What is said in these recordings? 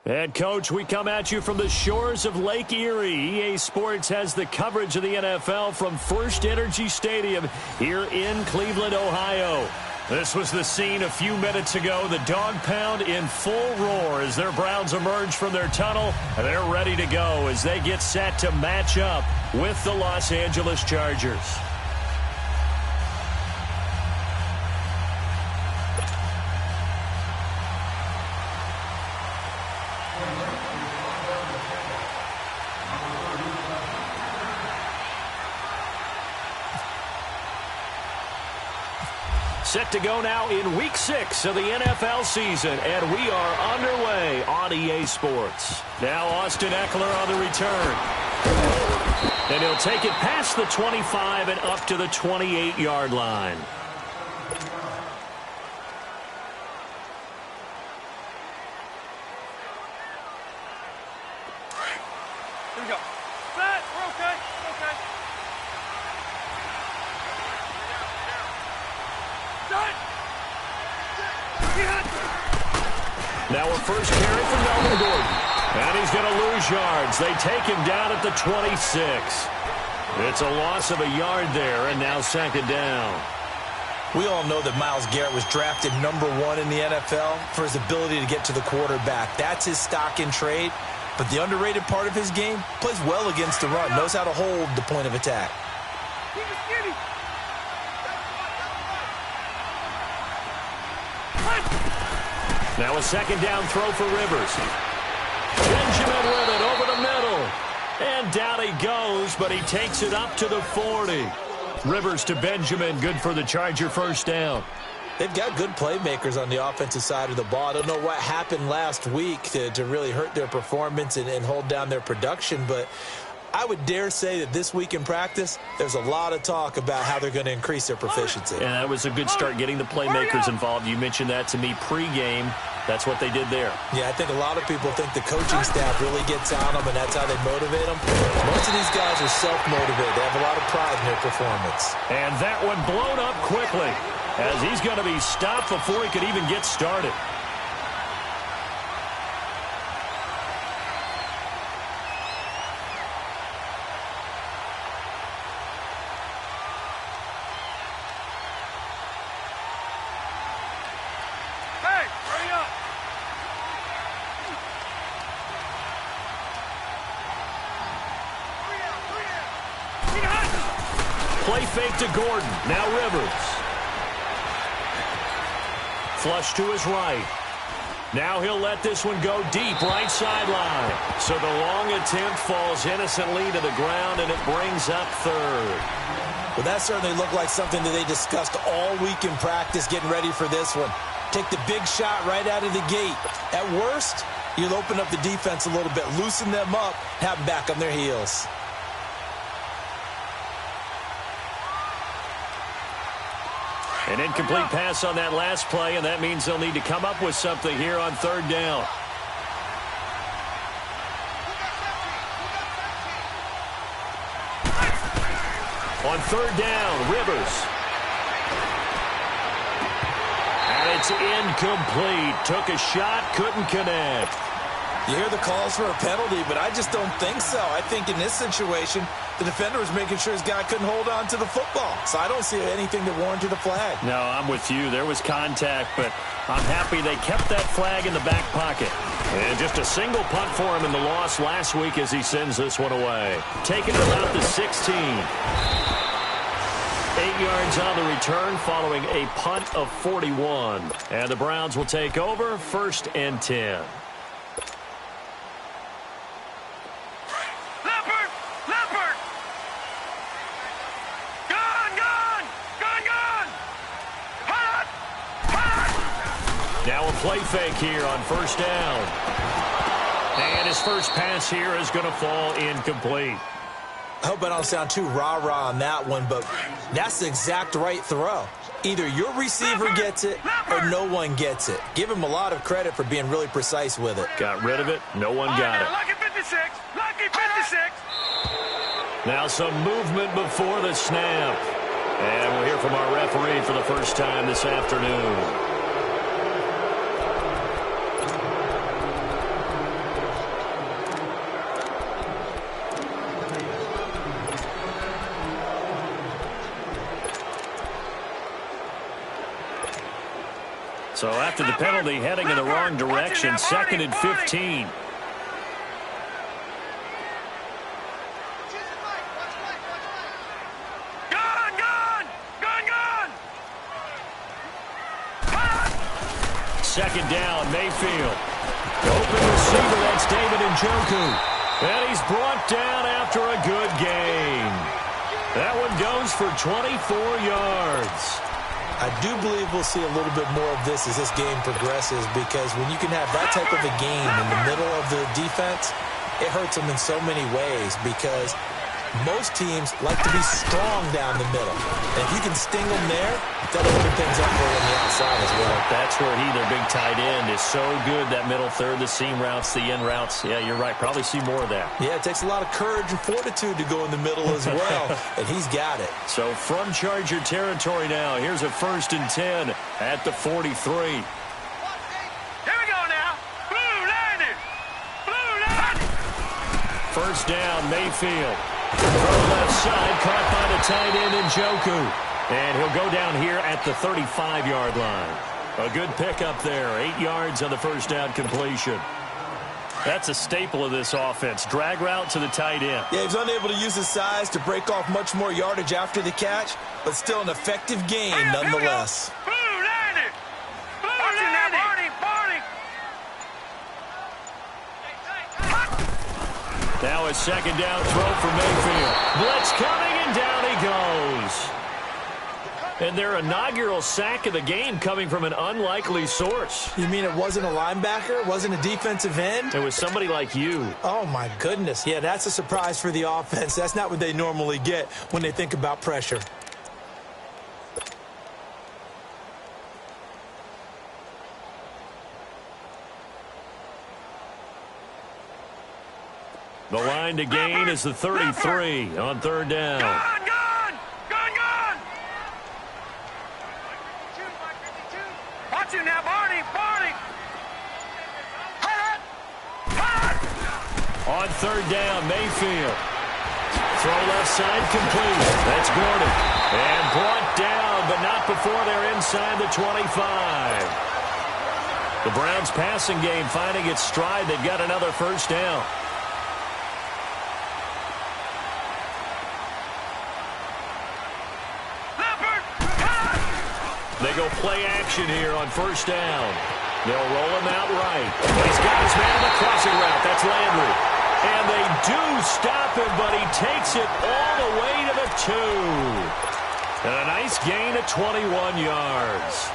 And, Coach, we come at you from the shores of Lake Erie. EA Sports has the coverage of the NFL from First Energy Stadium here in Cleveland, Ohio. This was the scene a few minutes ago. The dog pound in full roar as their Browns emerge from their tunnel. And they're ready to go as they get set to match up with the Los Angeles Chargers. Set to go now in Week 6 of the NFL season, and we are underway on EA Sports. Now Austin Eckler on the return. And he'll take it past the 25 and up to the 28-yard line. Here we go. Set. We're okay. Okay. Now a first carry for Melvin Gordon. And he's going to lose yards. They take him down at the 26. It's a loss of a yard there, and now second down. We all know that Myles Garrett was drafted #1 in the NFL for his ability to get to the quarterback. That's his stock in trade. But the underrated part of his game, plays well against the run, knows how to hold the point of attack. Now a second down throw for Rivers. Benjamin with it over the middle. And down he goes, but he takes it up to the 40. Rivers to Benjamin, good for the Charger first down. They've got good playmakers on the offensive side of the ball. I don't know what happened last week to really hurt their performance and hold down their production, but I would dare say that this week in practice, there's a lot of talk about how they're going to increase their proficiency. And that was a good start, getting the playmakers involved. You mentioned that to me pregame. That's what they did there. Yeah, I think a lot of people think the coaching staff really gets on them, and that's how they motivate them. Most of these guys are self-motivated. They have a lot of pride in their performance. And that one blown up quickly, as he's going to be stopped before he could even get started. Play fake to Gordon. Now Rivers. Flush to his right. Now he'll let this one go deep, right sideline. So the long attempt falls innocently to the ground, and it brings up third. Well, that certainly looked like something that they discussed all week in practice, getting ready for this one. Take the big shot right out of the gate. At worst, you'll open up the defense a little bit, loosen them up, have them back on their heels. An incomplete pass on that last play, and that means they'll need to come up with something here on third down. On third down, Rivers. And it's incomplete. Took a shot, couldn't connect. You hear the calls for a penalty, but I just don't think so. I think in this situation, the defender was making sure his guy couldn't hold on to the football. So I don't see anything that warranted a flag. No, I'm with you. There was contact, but I'm happy they kept that flag in the back pocket. And just a single punt for him in the loss last week as he sends this one away. Taking it about the 16. 8 yards on the return following a punt of 41. And the Browns will take over, 1st and 10. Now a play fake here on first down. And his first pass here is going to fall incomplete. I hope I don't sound too rah-rah on that one, but that's the exact right throw. Either your receiver gets it or no one gets it. Give him a lot of credit for being really precise with it. Got rid of it. No one got it. Lucky 56. Lucky 56. Now some movement before the snap. And we'll hear from our referee for the first time this afternoon. So after the penalty, heading in the wrong direction, 2nd and 15. Second down, Mayfield. Open receiver, that's David Njoku. And he's brought down after a good gain. That one goes for 24 yards. I do believe we'll see a little bit more of this as this game progresses, because when you can have that type of a game in the middle of the defense, it hurts them in so many ways, because most teams like to be strong down the middle. And if you can sting them there, that'll open things up for them on the outside as well. That's where their big tight end, is so good, that middle third, the seam routes, the in routes. Yeah, you're right. Probably see more of that. Yeah, it takes a lot of courage and fortitude to go in the middle as well, and he's got it. So from Charger territory now, here's a 1st and 10 at the 43. Here we go now. Blue Lightning. Blue Lightning. First down, Mayfield. Throw left side, caught by the tight end Njoku. And he'll go down here at the 35-yard line. A good pickup there. 8 yards on the first down completion. That's a staple of this offense. Drag route to the tight end. Yeah, he's unable to use his size to break off much more yardage after the catch, but still an effective game nonetheless. Blue Lightning. Blue Lightning. Barney. Now a second down throw for Mayfield. Blitz coming, and down he goes. And their inaugural sack of the game coming from an unlikely source. You mean it wasn't a linebacker? It wasn't a defensive end? It was somebody like you. Oh, my goodness. Yeah, that's a surprise for the offense. That's not what they normally get when they think about pressure. The line to gain is the 33 on 3rd down. Gone. Watch you now, Barney. On 3rd down, Mayfield. Throw left side, complete. That's Gordon. And brought down, but not before they're inside the 25. The Browns' passing game finding its stride. They've got another first down. They go play action here on 1st down. They'll roll him out right. He's got his man on the crossing route. That's Landry. And they do stop him, but he takes it all the way to the 2. And a nice gain of 21 yards.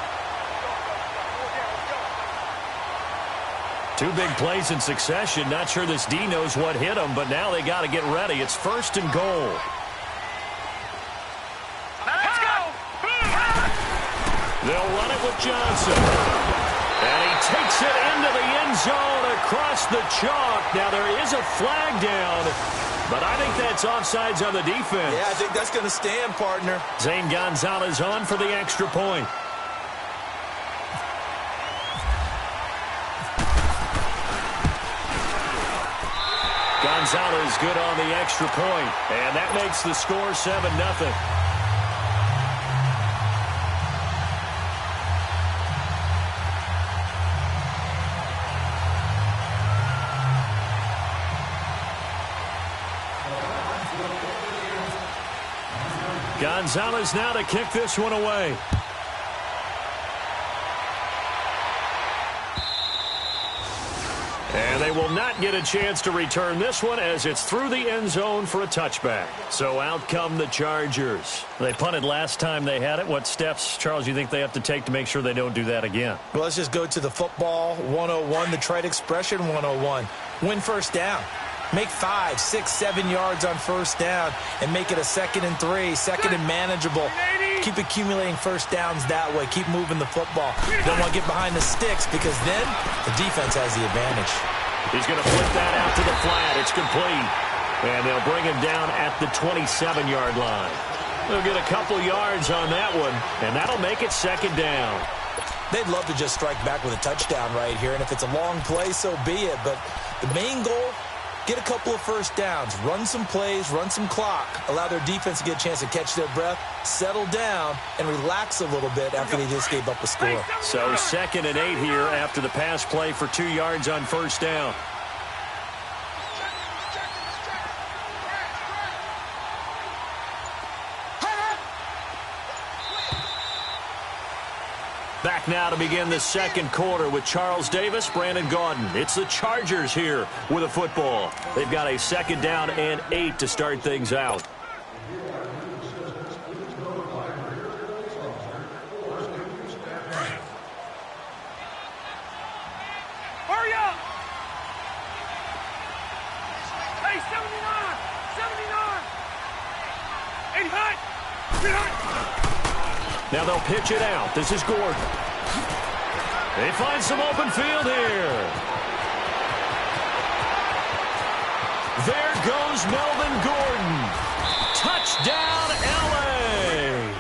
2 big plays in succession. Not sure this D knows what hit him, but now they got to get ready. It's 1st and goal. They'll run it with Johnson. And he takes it into the end zone across the chalk. Now there is a flag down, but I think that's offsides on the defense. Yeah, I think that's going to stand, partner. Zane Gonzalez on for the extra point. Gonzalez good on the extra point, and that makes the score 7-0. Gonzalez now to kick this one away. And they will not get a chance to return this one as it's through the end zone for a touchback. So out come the Chargers. They punted last time they had it. What steps, Charles, you think they have to take to make sure they don't do that again? Well, let's just go to the football 101, the trade expression 101. Win first down. Make 5, 6, 7 yards on first down and make it a 2nd and 3, 2nd and manageable. Keep accumulating first downs that way. Keep moving the football. Don't want to get behind the sticks because then the defense has the advantage. He's going to flip that out to the flat. It's complete. And they'll bring him down at the 27-yard line. They'll get a couple yards on that one, and that'll make it 2nd down. They'd love to just strike back with a touchdown right here, and if it's a long play, so be it. But the main goal, get a couple of first downs, run some plays, run some clock, allow their defense to get a chance to catch their breath, settle down, and relax a little bit after they just gave up a score. So 2nd and 8 here after the pass play for 2 yards on first down. Back now to begin the second quarter with Charles Davis, Brandon Gaudin. It's the Chargers here with a football. They've got a 2nd down and 8 to start things out. Hurry up! Hey, 79! 79! And hut! Get hut! Now they'll pitch it out. This is Gordon. They find some open field here. There goes Melvin Gordon. Touchdown, L.A.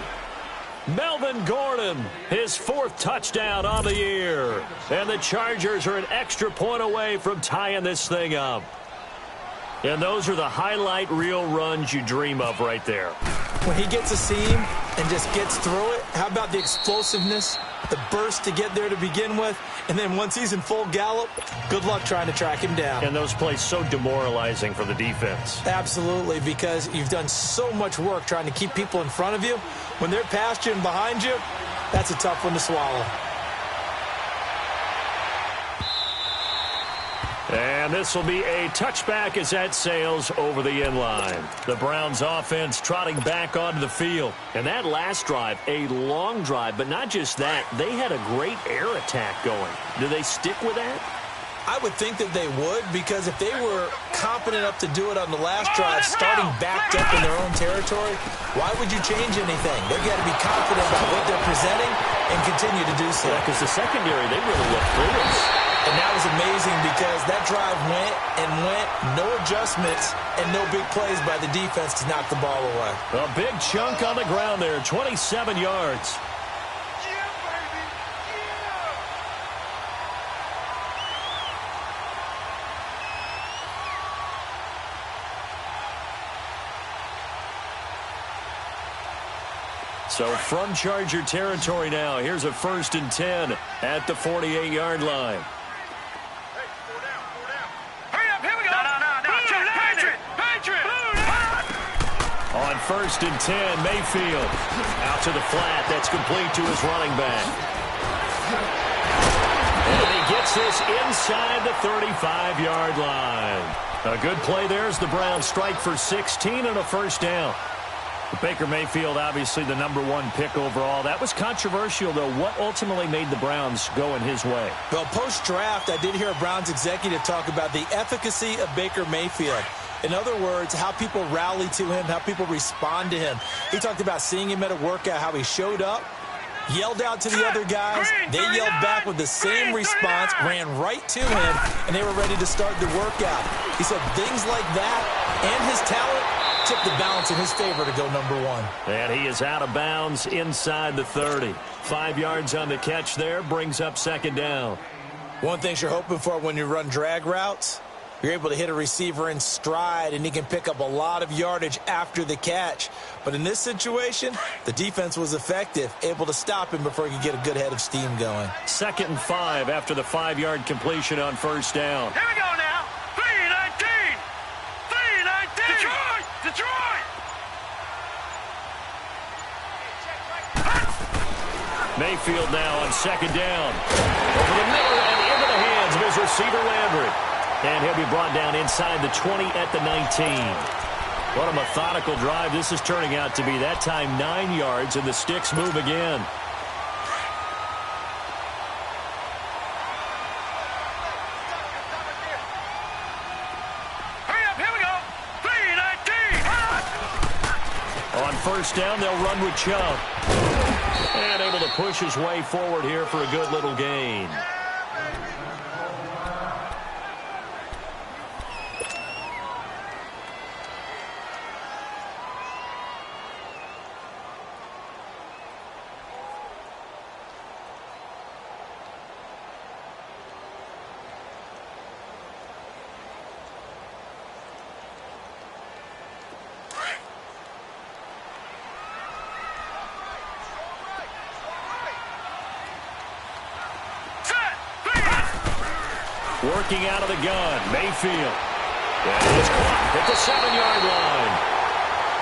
Melvin Gordon, his 4th touchdown on the year. And the Chargers are an extra point away from tying this thing up. And those are the highlight reel runs you dream of right there. When he gets a seam and just gets through it, how about the explosiveness, the burst to get there to begin with, and then once he's in full gallop, good luck trying to track him down. And those plays so demoralizing for the defense. Absolutely, because you've done so much work trying to keep people in front of you. When they're past you and behind you, that's a tough one to swallow. And this will be a touchback as that sails over the end line. The Browns offense trotting back onto the field. And that last drive, a long drive, but not just that. They had a great air attack going. Do they stick with that? I would think that they would, because if they were competent enough to do it on the last drive, starting backed up in their own territory, why would you change anything? They've got to be confident about what they're presenting and continue to do so. Yeah, because the secondary, they really looked clueless. And that was amazing because that drive went and went, no adjustments, and no big plays by the defense to knock the ball away. A big chunk on the ground there, 27 yards. Yeah, baby! Yeah! So from Charger territory now, here's a 1st and 10 at the 48-yard line. On 1st and 10, Mayfield out to the flat. That's complete to his running back. And he gets this inside the 35-yard line. A good play there as the Browns strike for 16 and a 1st down. Baker Mayfield, obviously the #1 pick overall. That was controversial, though. What ultimately made the Browns go in his way? Well, post-draft, I did hear a Browns executive talk about the efficacy of Baker Mayfield. In other words, how people rally to him, how people respond to him. He talked about seeing him at a workout, how he showed up, yelled out to the other guys. They yelled back with the same response, ran right to him, and they were ready to start the workout. He said things like that and his talent tipped the balance in his favor to go #1. And he is out of bounds inside the 30. 5 yards on the catch there, brings up 2nd down. One thing you're hoping for when you run drag routes, you're able to hit a receiver in stride, and he can pick up a lot of yardage after the catch. But in this situation, the defense was effective, able to stop him before he could get a good head of steam going. 2nd and 5 after the 5-yard completion on 1st down. Here we go now. 3-19. 3-19. Detroit. Detroit. Mayfield now on 2nd down. Over the middle and into the hands of his receiver, Landry. And he'll be brought down inside the 20 at the 19. What a methodical drive this is turning out to be. That time 9 yards, and the sticks move again. Hurry up, here we go. 3-19. On 1st down, they'll run with Chubb. And able to push his way forward here for a good little gain. Working out of the gun, Mayfield. And he's caught at the 7-yard line.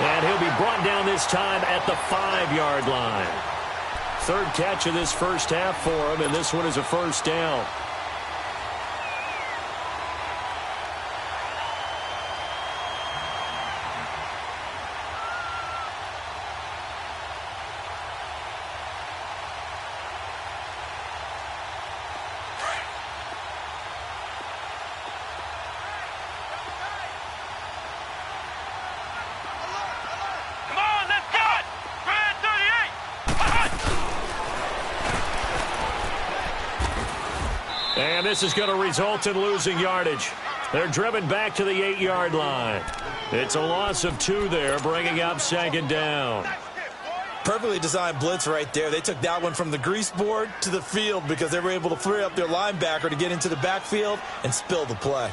And he'll be brought down this time at the 5-yard line. Third catch of this first half for him, and this one is a first down. And this is going to result in losing yardage. They're driven back to the 8-yard line. It's a loss of 2 there, bringing up second down. Perfectly designed blitz right there. They took that one from the grease board to the field because they were able to free up their linebacker to get into the backfield and spill the play.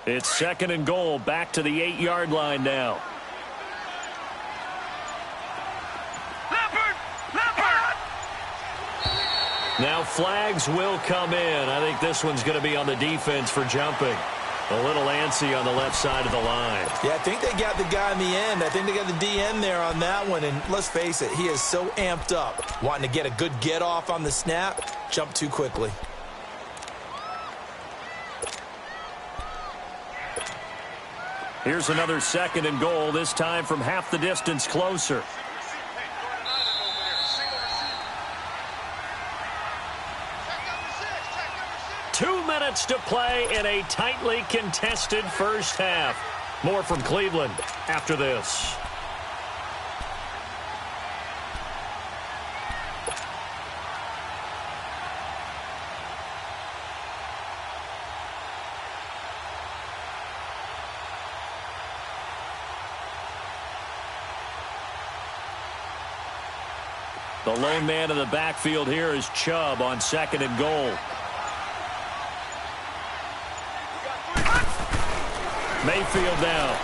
It's second and goal, back to the 8-yard line now. Now flags will come in. I think this one's going to be on the defense for jumping. A little antsy on the left side of the line. Yeah, I think they got the guy in the end. I think they got the DN there on that one. And let's face it, he is so amped up, wanting to get a good get off on the snap, jump too quickly. Here's another second and goal, this time from half the distance closer. Two minutes to play in a tightly contested first half. More from Cleveland after this. The lone man in the backfield here is Chubb on second and goal. Mayfield now.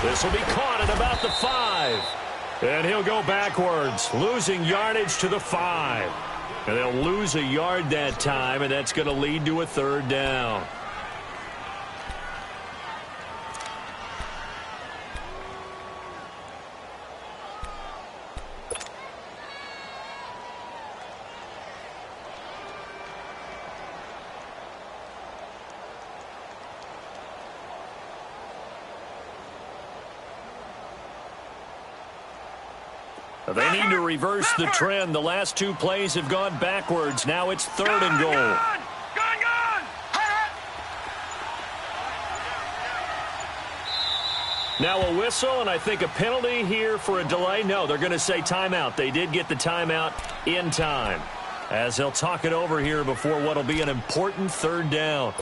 This will be caught at about the 5. And he'll go backwards, losing yardage to the 5. And they'll lose a yard that time, and that's going to lead to a third down. They need to reverse the trend. The last 2 plays have gone backwards. Now it's third and goal. Now a whistle, and I think a penalty here for a delay. No, they're going to say timeout. They did get the timeout in time, as they'll talk it over here before what will be an important third down.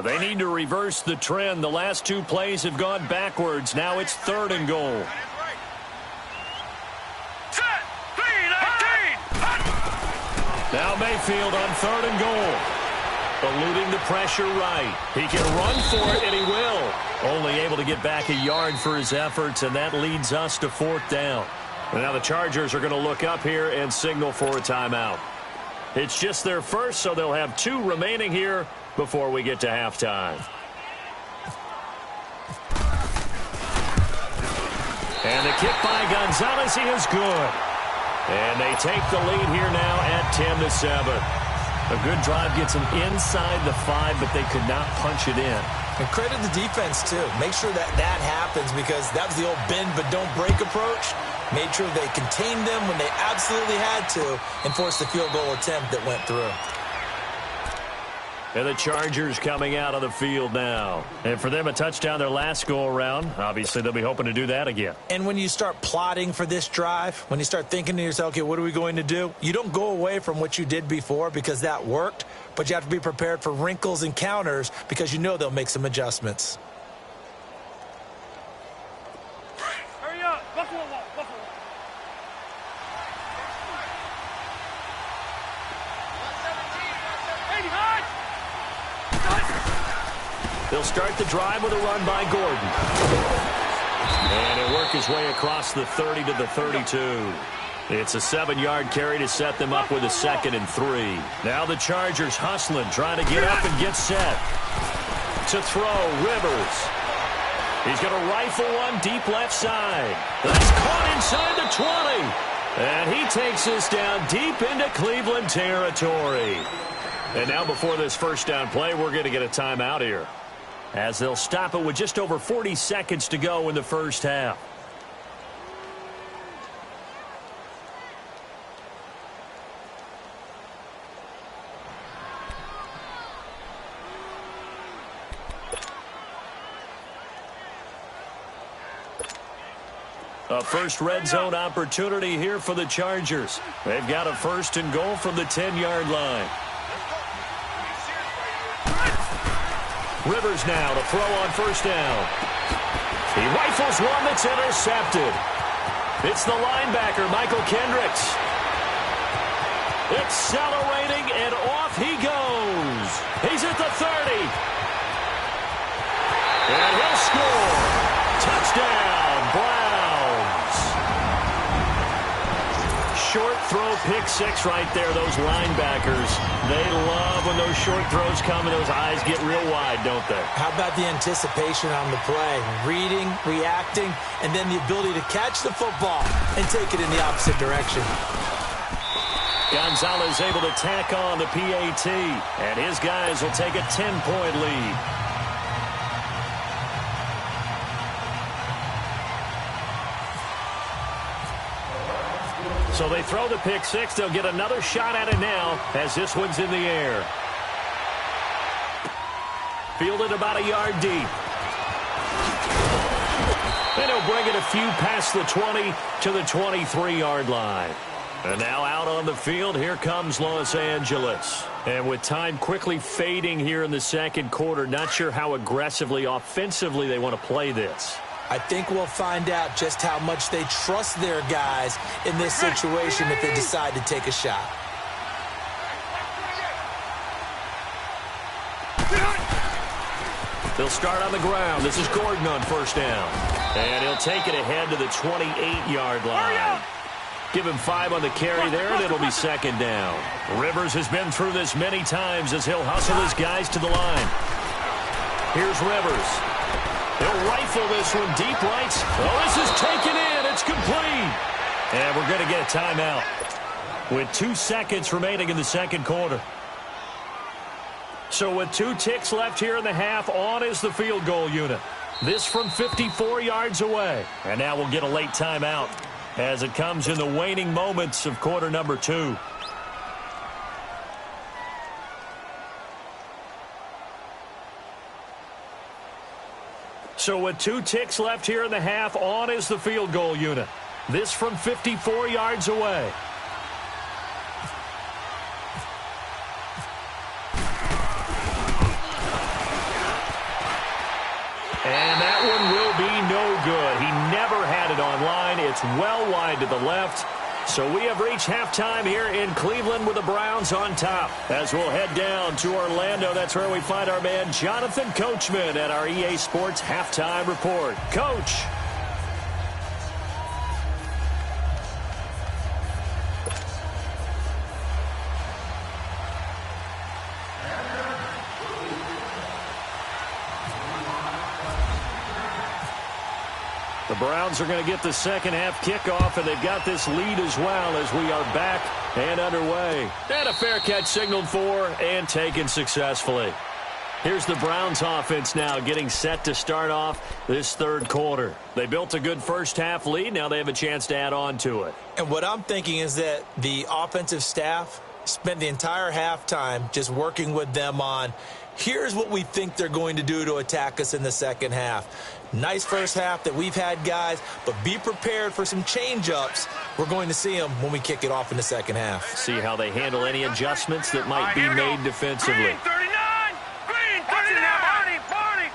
They need to reverse the trend. The last 2 plays have gone backwards. Now it's third and goal. Now Mayfield on third and goal. Eluding the pressure right. He can run for it, and he will. Only able to get back a yard for his efforts, and that leads us to fourth down. And now the Chargers are going to look up here and signal for a timeout. It's just their first, so they'll have 2 remaining here before we get to halftime. And the kick by Gonzalez, he is good. And they take the lead here now at 10-7. A good drive gets them inside the 5, but they could not punch it in. And credit the defense, too. Make sure that happens, because that was the old bend but don't break approach. Made sure they contained them when they absolutely had to and forced the field goal attempt that went through. And the Chargers coming out on the field now. And for them, a touchdown their last go-around. Obviously, they'll be hoping to do that again. And when you start plotting for this drive, when you start thinking to yourself, okay, what are we going to do? You don't go away from what you did before because that worked, but you have to be prepared for wrinkles and counters because you know they'll make some adjustments. They'll start the drive with a run by Gordon. And he'll work his way across the 30 to the 32. It's a 7-yard carry to set them up with a 2nd and 3. Now the Chargers hustling, trying to get up and get set. To throw, Rivers. He's going to rifle one deep left side. That's caught inside the 20. And he takes us down deep into Cleveland territory. And now before this first down play, we're going to get a timeout here, as they'll stop it with just over 40 seconds to go in the first half. A first red zone opportunity here for the Chargers. They've got a 1st and goal from the 10-yard line. Rivers now to throw on first down. He rifles one that's intercepted. It's the linebacker, Michael Kendricks. Accelerating, and off he goes. He's at the 30. And he'll score. Touchdown, Browns. Short throw, pick 6 right there. Those linebackers, they love when those short throws come and those eyes get real wide, don't they? How about the anticipation on the play? Reading, reacting, and then the ability to catch the football and take it in the opposite direction. Gonzalez able to tack on the PAT, and his guys will take a 10-point lead. So they throw the pick 6. They'll get another shot at it now as this one's in the air. Fielded about a yard deep. And he'll bring it a few past the 20 to the 23-yard line. And now out on the field, here comes Los Angeles. And with time quickly fading here in the second quarter, not sure how aggressively, offensively they want to play this. I think we'll find out just how much they trust their guys in this situation if they decide to take a shot. They'll start on the ground. This is Gordon on first down. And he'll take it ahead to the 28-yard line. Give him 5 on the carry there, and it'll be 2nd down. Rivers has been through this many times as he'll hustle his guys to the line. Here's Rivers. He'll rifle this one deep right. Oh, this is taken in. It's complete. And we're going to get a timeout with 2 seconds remaining in the second quarter. So with 2 ticks left here in the half, on is the field goal unit. This from 54 yards away. And now we'll get a late timeout as it comes in the waning moments of quarter number 2. So with 2 ticks left here in the half, on is the field goal unit. This from 54 yards away. And that one will be no good. He never had it on line. It's well wide to the left. So we have reached halftime here in Cleveland with the Browns on top. As we'll head down to Orlando, that's where we find our man Jonathan Coachman at our EA Sports Halftime Report. Coach. The Browns are going to get the second half kickoff, and they've got this lead as well as we are back and underway. And a fair catch signaled for and taken successfully. Here's the Browns offense now getting set to start off this third quarter. They built a good first half lead. Now they have a chance to add on to it. And what I'm thinking is that the offensive staff spent the entire halftime just working with them on, here's what we think they're going to do to attack us in the second half. Nice first half that we've had, guys, but be prepared for some change-ups. We're going to see them when we kick it off in the second half. See how they handle any adjustments that might be made defensively. Green 39! Green 39! Barney!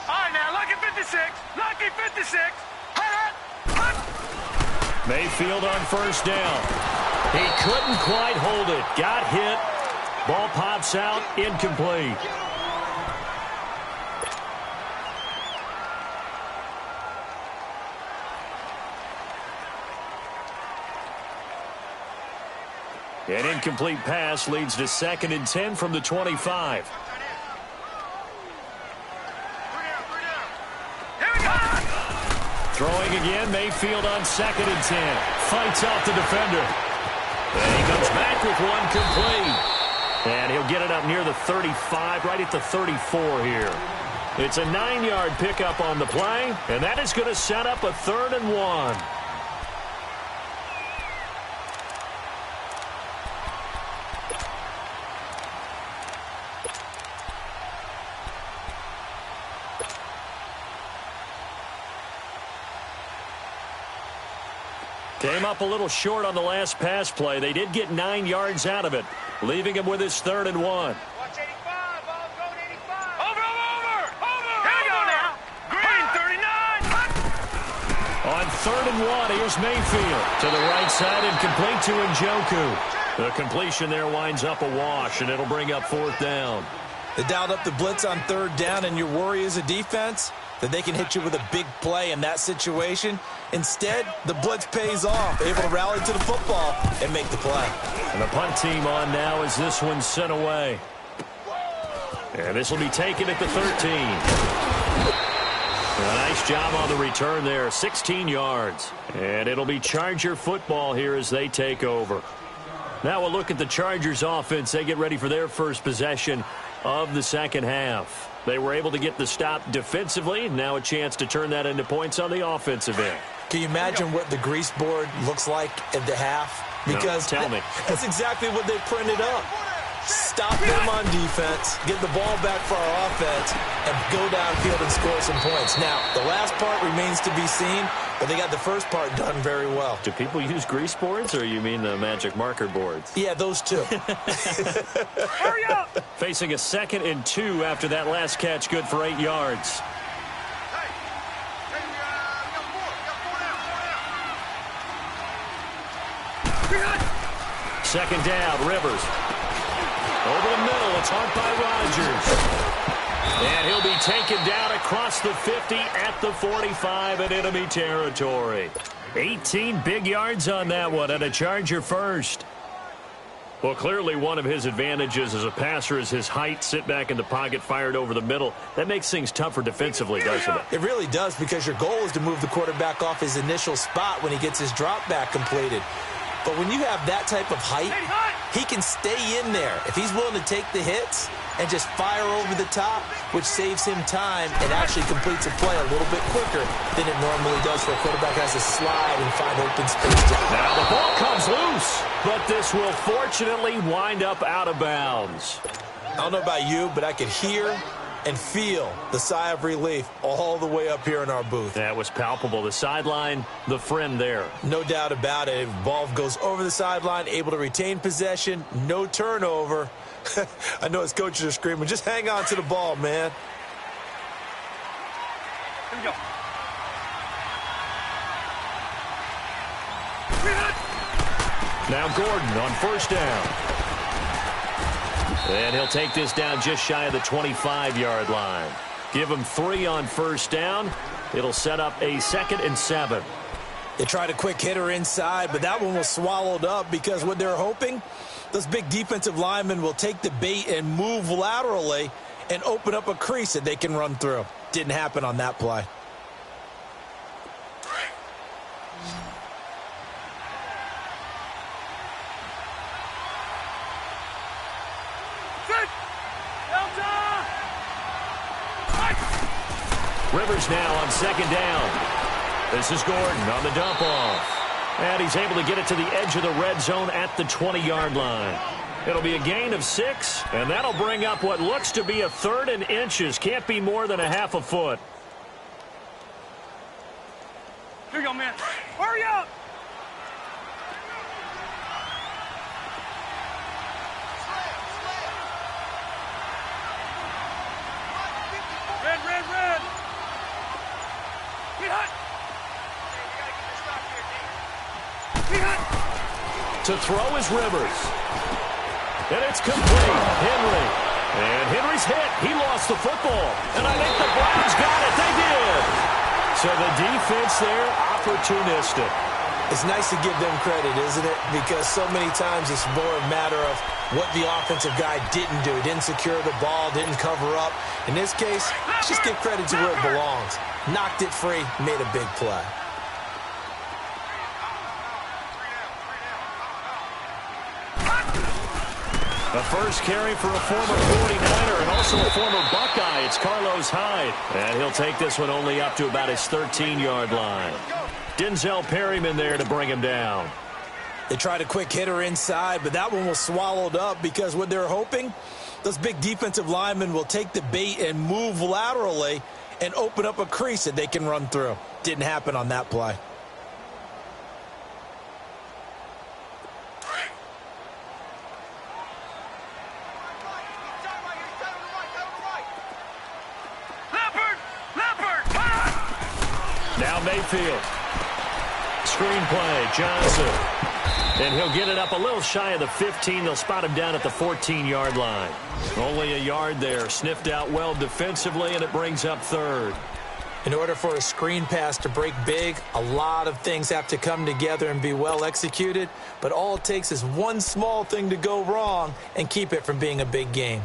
All right, now, lucky 56. Lucky 56. Mayfield on first down. He couldn't quite hold it. Got hit. Ball pops pops out, incomplete. An incomplete pass leads to 2nd and 10 from the 25. Throwing again, Mayfield on 2nd and 10. Fights off the defender. And he comes back with one complete. And he'll get it up near the 35, right at the 34 here. It's a 9-yard pickup on the play, and that is going to set up a 3rd and 1. Came up a little short on the last pass play. They did get 9 yards out of it, leaving him with his 3rd and 1. Watch 85, ball going 85. Over. Here we go now. Green 39. On 3rd and 1, here's Mayfield. To the right side and complete to Njoku. The completion there winds up a wash, and it'll bring up 4th down. They dialed up the blitz on 3rd down, and your worry as a defense that they can hit you with a big play in that situation. Instead, the blitz pays off, able to rally to the football and make the play. And the punt team on now as this one's sent away. And this will be taken at the 13. A nice job on the return there, 16 yards. And it'll be Charger football here as they take over. Now we'll look at the Chargers offense. They get ready for their first possession of the second half. They were able to get the stop defensively. Now a chance to turn that into points on the offensive end. Can you imagine what the grease board looks like at the half? Because no, tell me. That's exactly what they printed up. Stop them on defense, get the ball back for our offense, and go downfield and score some points. Now, the last part remains to be seen, but they got the first part done very well. Do people use grease boards, or you mean the magic marker boards? Yeah, those two. Hurry up. Facing a 2nd and 2 after that last catch, good for 8 yards. Second down, Rivers. Over the middle, it's hard by Rodgers. And he'll be taken down across the 50 at the 45 in enemy territory. 18 big yards on that one, and a Charger first. Well, clearly one of his advantages as a passer is his height. Sit back in the pocket, fired over the middle. That makes things tougher defensively, doesn't it? It really does, because your goal is to move the quarterback off his initial spot when he gets his drop back completed. But when you have that type of height, he can stay in there. If he's willing to take the hits and just fire over the top, which saves him time and actually completes a play a little bit quicker than it normally does for a quarterback has to slide and find open space. Now the ball comes loose, but this will fortunately wind up out of bounds. I don't know about you, but I could hear and feel the sigh of relief all the way up here in our booth. That was palpable. The sideline, the friend there. No doubt about it. Ball goes over the sideline, able to retain possession, no turnover. I know his coaches are screaming, just hang on to the ball, man. Here we go. Now Gordon on 1st down. And he'll take this down just shy of the 25-yard line. Give him 3 on 1st down. It'll set up a 2nd and 7. They tried a quick hitter inside, but that one was swallowed up because what they're hoping, those big defensive linemen will take the bait and move laterally and open up a crease that they can run through. Didn't happen on that play. Rivers now on 2nd down. This is Gordon on the dump off. And he's able to get it to the edge of the red zone at the 20-yard line. It'll be a gain of 6, and that'll bring up what looks to be a 3rd and inches. Can't be more than a half a foot. Here you go, man. Hurry up. Red. Get hot. To throw is Rivers. And it's complete. Henry. And Henry's hit. He lost the football. And I think the Browns got it. They did. So the defense there, opportunistic. It's nice to give them credit, isn't it? Because so many times it's more a matter of what the offensive guy didn't do. Didn't secure the ball, didn't cover up. In this case, let's just give credit to where it belongs. Knocked it free, made a big play. The first carry for a former 49er and also a former Buckeye. It's Carlos Hyde. And he'll take this one only up to about his 13-yard line. Denzel Perryman there to bring him down. They tried a quick hitter inside, but that one was swallowed up because what they're hoping, those big defensive linemen will take the bait and move laterally and open up a crease that they can run through. Didn't happen on that play. Now Mayfield. Screenplay, Johnson. And he'll get it up a little shy of the 15. They'll spot him down at the 14-yard line. Only a yard there. Sniffed out well defensively, and it brings up third. In order for a screen pass to break big, a lot of things have to come together and be well executed. But all it takes is one small thing to go wrong and keep it from being a big game.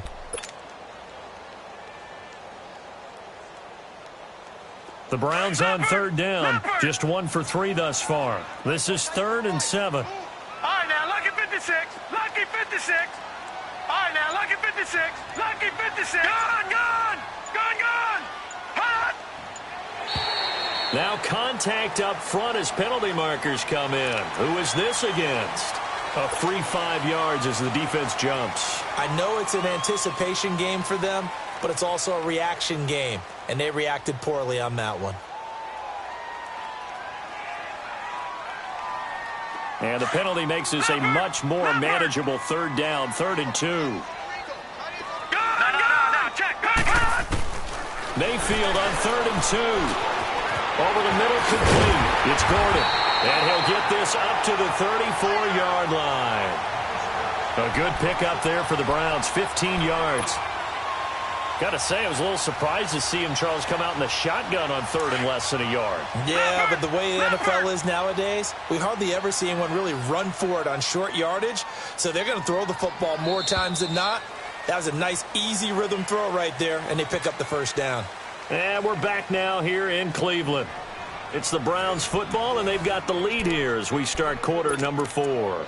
The Browns on third down. Just 1 for 3 thus far. This is 3rd and 7. All right, now, lucky 56. Lucky 56. All right, now, lucky 56. Lucky 56. Gone, gone. Gone, gone. Hot. Now contact up front as penalty markers come in. Who is this against? A free 5 yards as the defense jumps. I know it's an anticipation game for them, but it's also a reaction game, and they reacted poorly on that one. And the penalty makes this a much more manageable 3rd down, 3rd and 2. Mayfield on 3rd and 2. Over the middle, complete. It's Gordon. And he'll get this up to the 34-yard line. A good pickup there for the Browns, 15 yards. Got to say, I was a little surprised to see him, Charles, come out in the shotgun on 3rd and less than a yard. Yeah, but the way the NFL is nowadays, we hardly ever see anyone really run for it on short yardage. So they're going to throw the football more times than not. That was a nice, easy rhythm throw right there, and they pick up the first down. And we're back now here in Cleveland. It's the Browns football, and they've got the lead here as we start quarter number 4.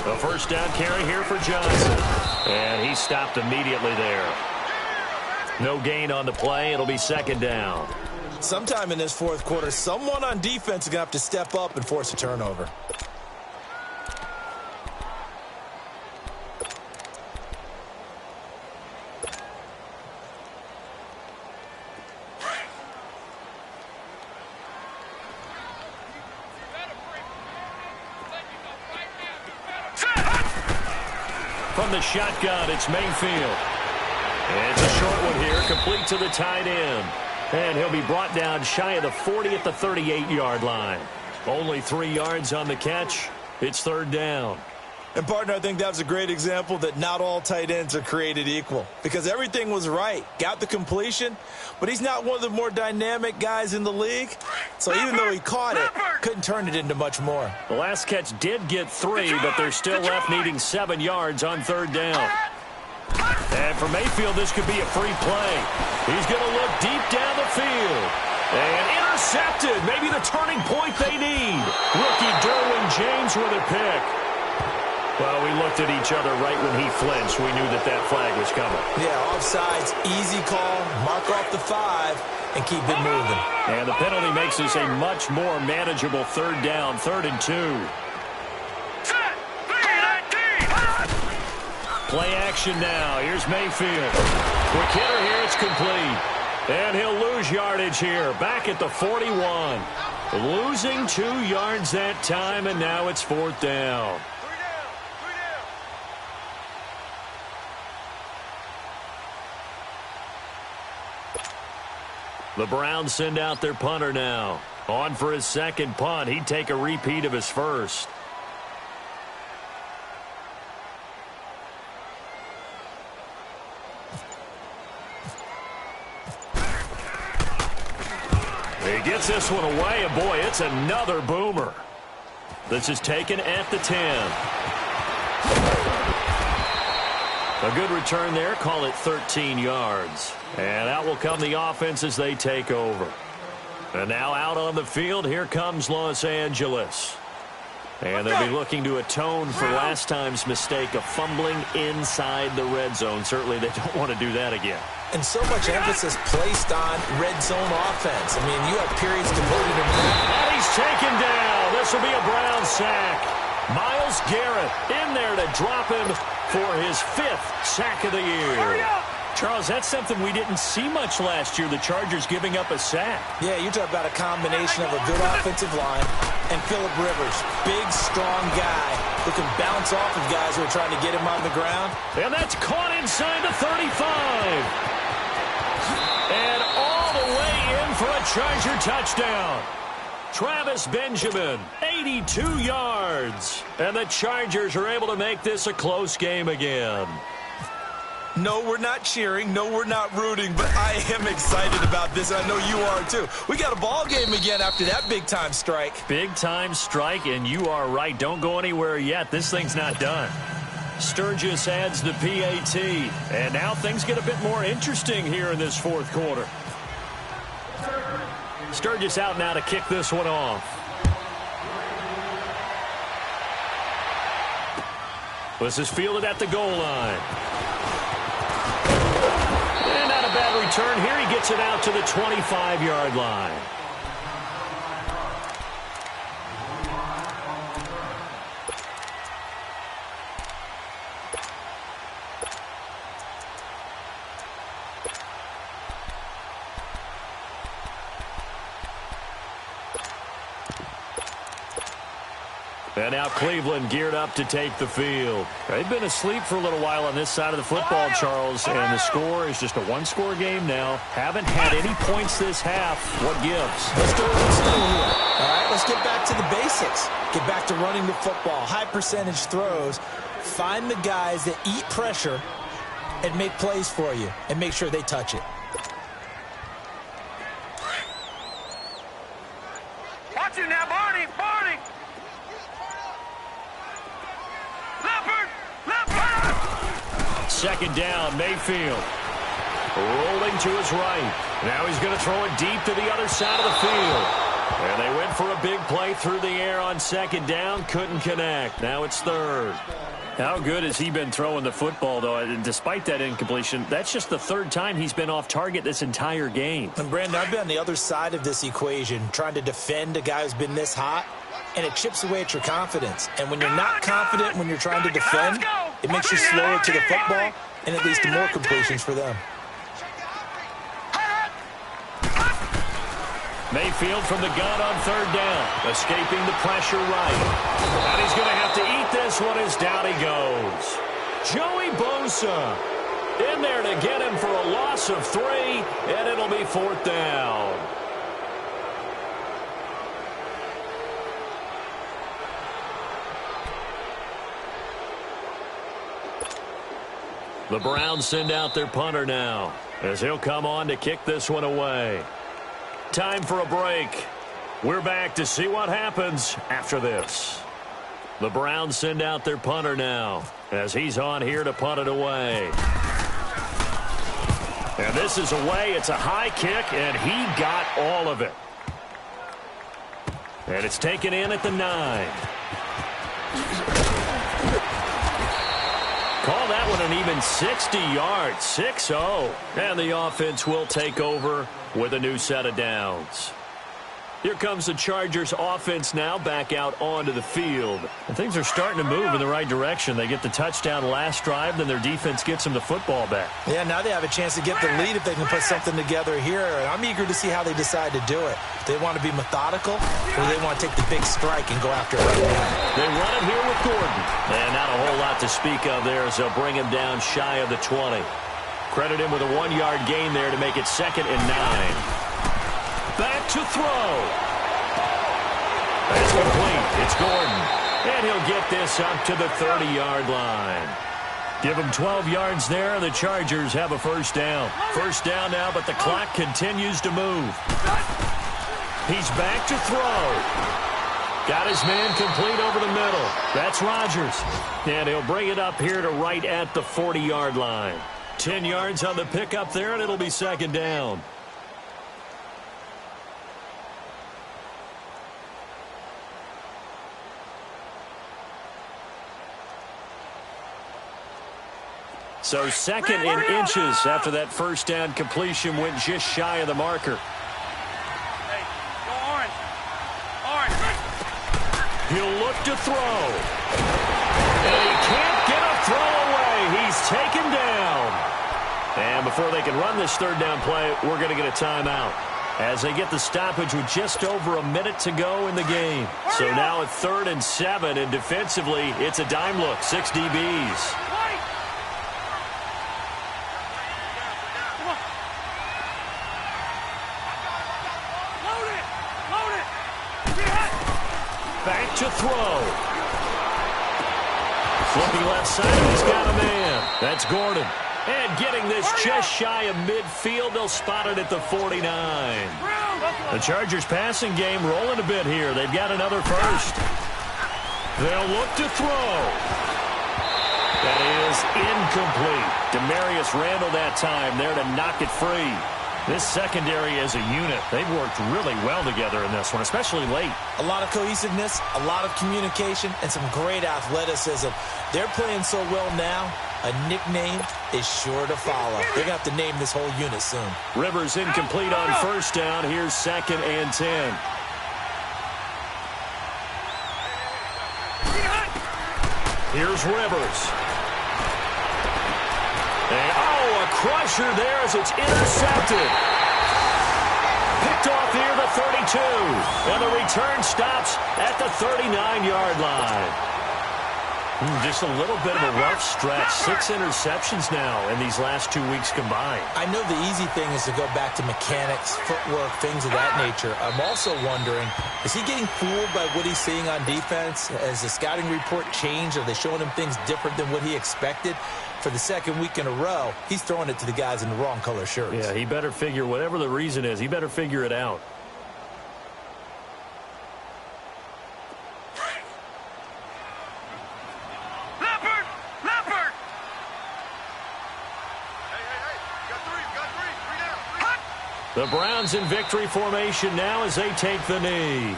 The first down carry here for Johnson. And he stopped immediately there. No gain on the play. It'll be 2nd down. Sometime in this 4th quarter, someone on defense is going to have to step up and force a turnover. From the shotgun, it's Mayfield. And it's a short one here, complete to the tight end. And he'll be brought down shy of the 40 at the 38-yard line. Only 3 yards on the catch. It's 3rd down. And, partner, I think that was a great example that not all tight ends are created equal. Because everything was right. Got the completion, but he's not one of the more dynamic guys in the league. So even though he caught it, couldn't turn it into much more. The last catch did get 3, but they're still left needing 7 yards on 3rd down. And for Mayfield, this could be a free play. He's going to look deep down the field. And intercepted. Maybe the turning point they need. Rookie Derwin James with a pick. Well, we looked at each other right when he flinched. We knew that that flag was coming. Yeah, offsides, easy call, mark off the 5, and keep it moving. And the penalty makes this a much more manageable 3rd down, 3rd and 2. Play action now. Here's Mayfield. Quick hitter here. It's complete. And he'll lose yardage here. Back at the 41. Losing 2 yards that time, and now it's 4th down. The Browns send out their punter now. On for his second punt. He'd take a repeat of his first. He gets this one away, and boy, it's another boomer. This is taken at the 10. A good return there. Call it 13 yards. And out will come the offense as they take over. And now out on the field, here comes Los Angeles. And they'll be looking to atone for last time's mistake of fumbling inside the red zone. Certainly they don't want to do that again. And so much emphasis placed on red zone offense. I mean, you have periods devoted to that. And he's taken down. This will be a Brown sack. Myles Garrett in there to drop him for his 5th sack of the year. Charles, that's something we didn't see much last year, the Chargers giving up a sack. Yeah, you're talking about a combination of a good offensive line and Phillip Rivers, big, strong guy who can bounce off of guys who are trying to get him on the ground. And that's caught inside the 35. And all the way in for a Charger touchdown. Travis Benjamin, 82 yards. And the Chargers are able to make this a close game again. No, we're not cheering. No, we're not rooting. But I am excited about this. I know you are, too. We got a ball game again after that big-time strike. Big-time strike, and you are right. Don't go anywhere yet. This thing's not done. Sturgis adds the PAT. And now things get a bit more interesting here in this fourth quarter. Sturgis out now to kick this one off. This is fielded at the goal line. And not a bad return here. He gets it out to the 25-yard line. And now Cleveland geared up to take the field. They've been asleep for a little while on this side of the football, Charles, and the score is just a one-score game now. Haven't had any points this half. What gives? Let's do what's new here. All right, let's get back to the basics. Get back to running the football, high-percentage throws. Find the guys that eat pressure and make plays for you, and make sure they touch it. Watch it now, Barney! Barney! Second down, Mayfield. Rolling to his right. Now he's going to throw it deep to the other side of the field. And they went for a big play through the air on second down. Couldn't connect. Now it's third. How good has he been throwing the football, though? And despite that incompletion, that's just the third time he's been off target this entire game. And, Brandon, I've been on the other side of this equation, trying to defend a guy who's been this hot, and it chips away at your confidence. And when you're not confident when you're trying to defend, it makes you slower to the football, and it leads to more completions for them. Mayfield from the gun on third down, escaping the pressure right. And he's going to have to eat this one as down he goes. Joey Bosa in there to get him for a loss of 3, and it'll be fourth down. The Browns send out their punter now, as he'll come on to kick this one away. Time for a break. We're back to see what happens after this. The Browns send out their punter now, as he's on here to punt it away. And this is away. It's a high kick, and he got all of it. And it's taken in at the 9. Call that one an even 60 yards, 6-0. And the offense will take over with a new set of downs. Here comes the Chargers offense now back out onto the field. And things are starting to move in the right direction. They get the touchdown last drive, then their defense gets them the football back. Yeah, now they have a chance to get the lead if they can put something together here. And I'm eager to see how they decide to do it. Do they want to be methodical, or do they want to take the big strike and go after it right now? They run it here with Gordon. And not a whole lot to speak of there as they'll bring him down shy of the 20. Credit him with a 1-yard gain there to make it 2nd and 9. back to throw. That's complete. It's Gordon. And he'll get this up to the 30-yard line. Give him 12 yards there. The Chargers have a first down. First down now, but the clock continues to move. He's back to throw. Got his man complete over the middle. That's Rodgers. And he'll bring it up here to right at the 40-yard line. 10 yards on the pickup there, and it'll be second down. So second in inches after that first down completion went just shy of the marker. Hey, go orange. Orange. He'll look to throw. And he can't get a throw away. He's taken down. And before they can run this third down play, we're going to get a timeout as they get the stoppage with just over a minute to go in the game. So now at 3rd and 7, and defensively, it's a dime look, 6 DBs. Back to throw. Flipping left side, he's got a man. That's Gordon. And getting this just shy of midfield, they'll spot it at the 49. The Chargers passing game rolling a bit here. They've got another first. They'll look to throw. That is incomplete. Demarius Randall that time there to knock it free. This secondary as a unit, they've worked really well together in this one, especially late. A lot of cohesiveness, a lot of communication, and some great athleticism. They're playing so well now, a nickname is sure to follow. They're going to have to name this whole unit soon. Rivers incomplete on first down. Here's 2nd and 10. Here's Rivers. A crusher there as it's intercepted. Picked off here the 32. And the return stops at the 39-yard line. Just a little bit of a rough stretch. 6 interceptions now in these last 2 weeks combined. I know the easy thing is to go back to mechanics, footwork, things of that nature. I'm also wondering, is he getting fooled by what he's seeing on defense? Has the scouting report changed? Are they showing him things different than what he expected? For the second week in a row, he's throwing it to the guys in the wrong color shirts. Yeah, he better figure, whatever the reason is, he better figure it out. Leopard! Leopard! Hey. Got three down. The Browns in victory formation now as they take the knee.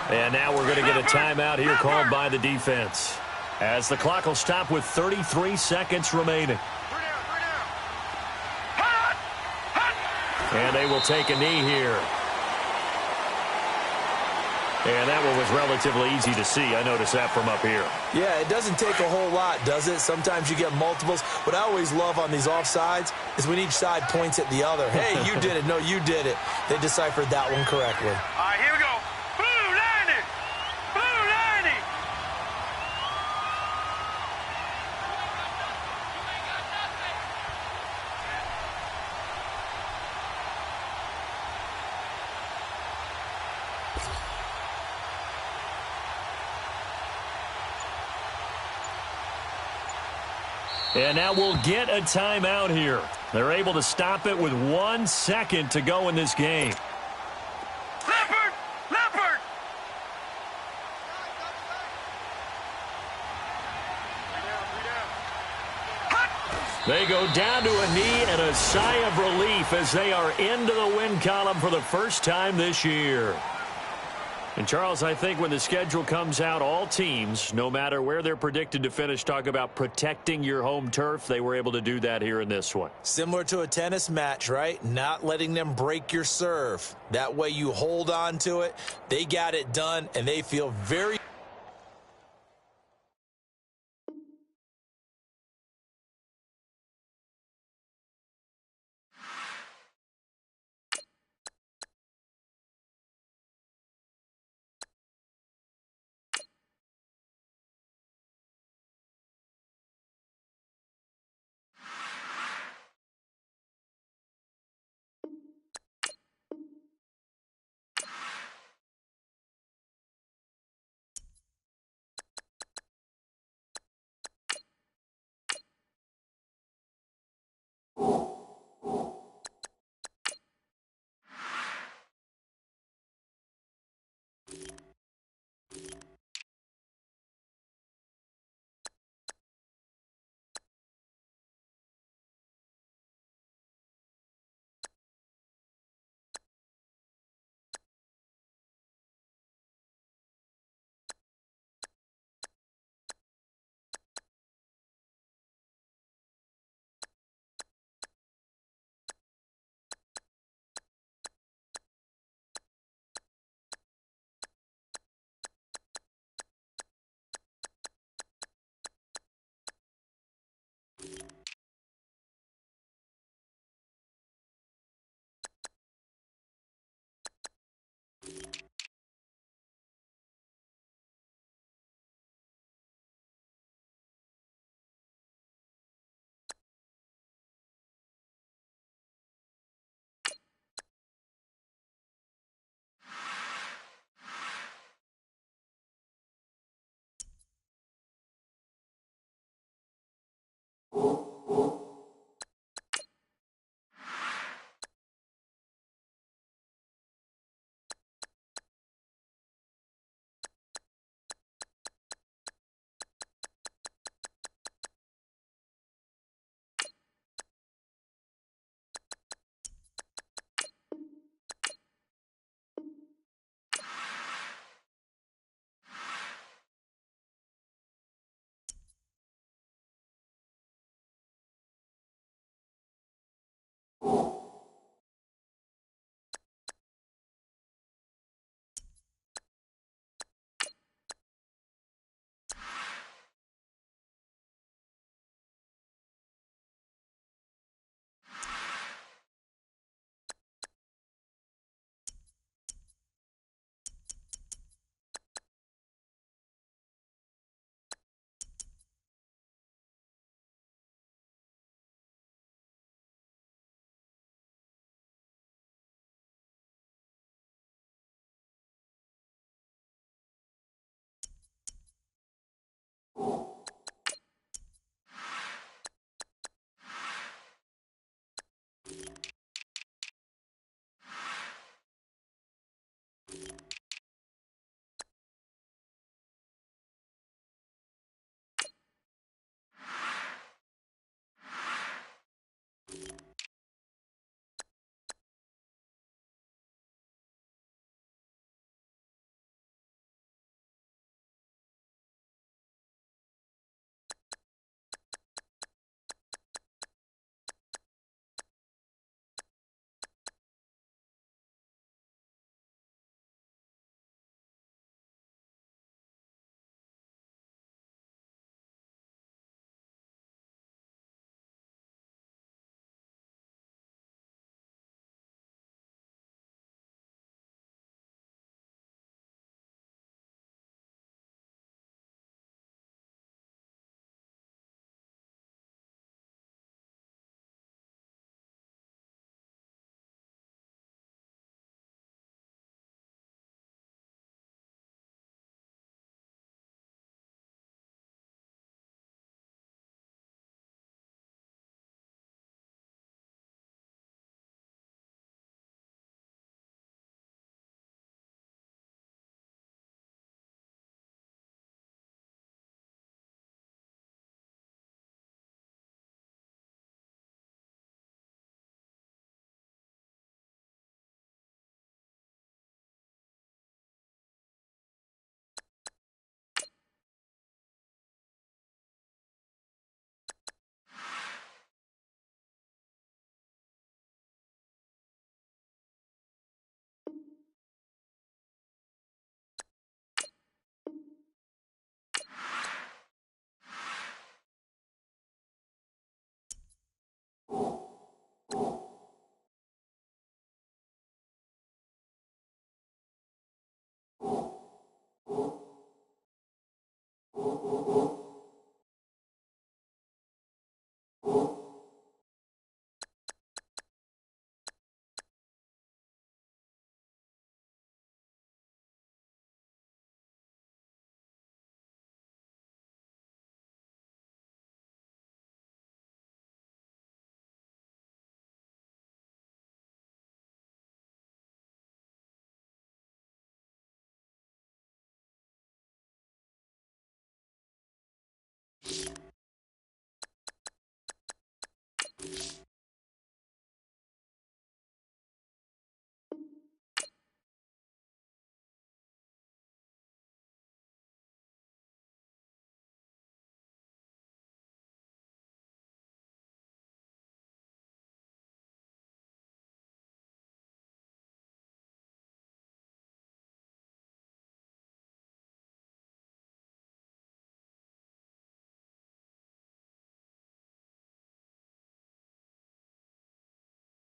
And now we're going to get a timeout here called by the defense, as the clock will stop with 33 seconds remaining. And they will take a knee here. And that one was relatively easy to see. I noticed that from up here. Yeah, it doesn't take a whole lot, does it? Sometimes you get multiples. What I always love on these offsides is when each side points at the other. Hey, you did it. No, you did it. They deciphered that one correctly. All right, here we go. Blue 90! Blue 90! And now we'll get a timeout here. They're able to stop it with 1 second to go in this game. Leopard! Leopard! They go down to a knee and a sigh of relief as they are into the win column for the first time this year. And, Charles, I think when the schedule comes out, all teams, no matter where they're predicted to finish, talk about protecting your home turf. They were able to do that here in this one. Similar to a tennis match, right? Not letting them break your serve. That way you hold on to it. They got it done, and they feel very...